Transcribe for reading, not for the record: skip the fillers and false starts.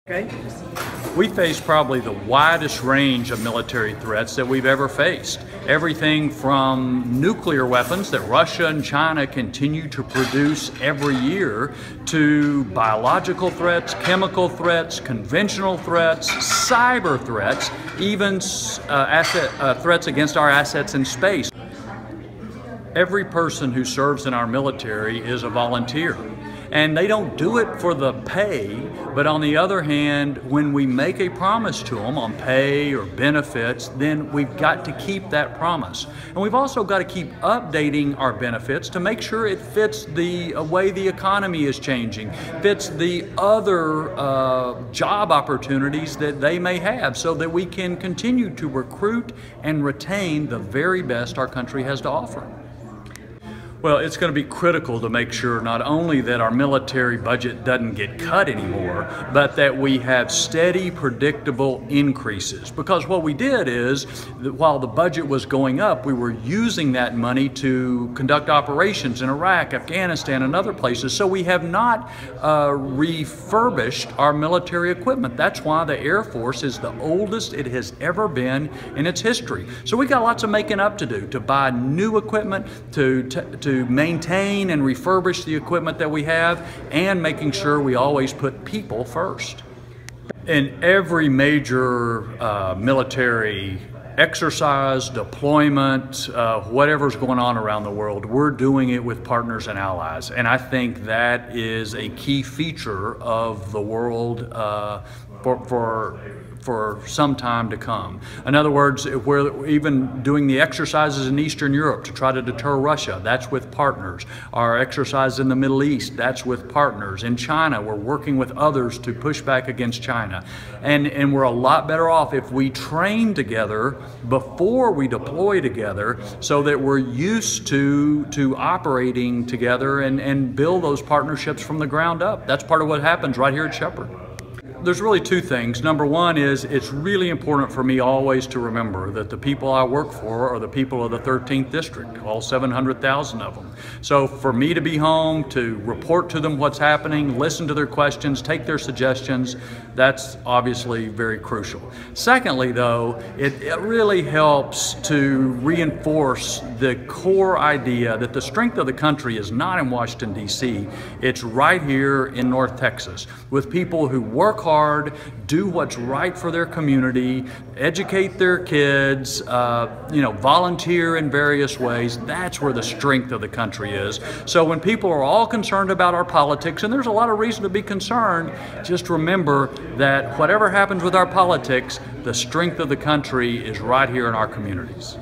Okay. We face probably the widest range of military threats that we've ever faced. Everything from nuclear weapons that Russia and China continue to produce every year to biological threats, chemical threats, conventional threats, cyber threats, even threats against our assets in space. Every person who serves in our military is a volunteer. And they don't do it for the pay, but on the other hand, when we make a promise to them on pay or benefits, then we've got to keep that promise. And we've also got to keep updating our benefits to make sure it fits the way the economy is changing, fits the other job opportunities that they may have, so that we can continue to recruit and retain the very best our country has to offer. Well, it's going to be critical to make sure not only that our military budget doesn't get cut anymore, but that we have steady, predictable increases. Because what we did is, while the budget was going up, we were using that money to conduct operations in Iraq, Afghanistan, and other places. So we have not refurbished our military equipment. That's why the Air Force is the oldest it has ever been in its history. So we got lots of making up to do, to buy new equipment, to maintain and refurbish the equipment that we have, and making sure we always put people first. In every major military exercise, deployment, whatever's going on around the world, we're doing it with partners and allies. And I think that is a key feature of the world for some time to come. In other words, we're even doing the exercises in Eastern Europe to try to deter Russia. That's with partners. Our exercise in the Middle East, that's with partners. In China, we're working with others to push back against China. And we're a lot better off if we train together before we deploy together, so that we're used to operating together and build those partnerships from the ground up. That's part of what happens right here at Shepherd. There's really two things. Number one is, it's really important for me always to remember that the people I work for are the people of the 13th District, all 700,000 of them. So for me to be home, to report to them what's happening, listen to their questions, take their suggestions, that's obviously very crucial. Secondly, though, it really helps to reinforce the core idea that the strength of the country is not in Washington, D.C. It's right here in North Texas, with people who work hard, do what's right for their community, educate their kids, volunteer in various ways. That's where the strength of the country is. So when people are all concerned about our politics, and there's a lot of reason to be concerned, just remember that whatever happens with our politics, the strength of the country is right here in our communities.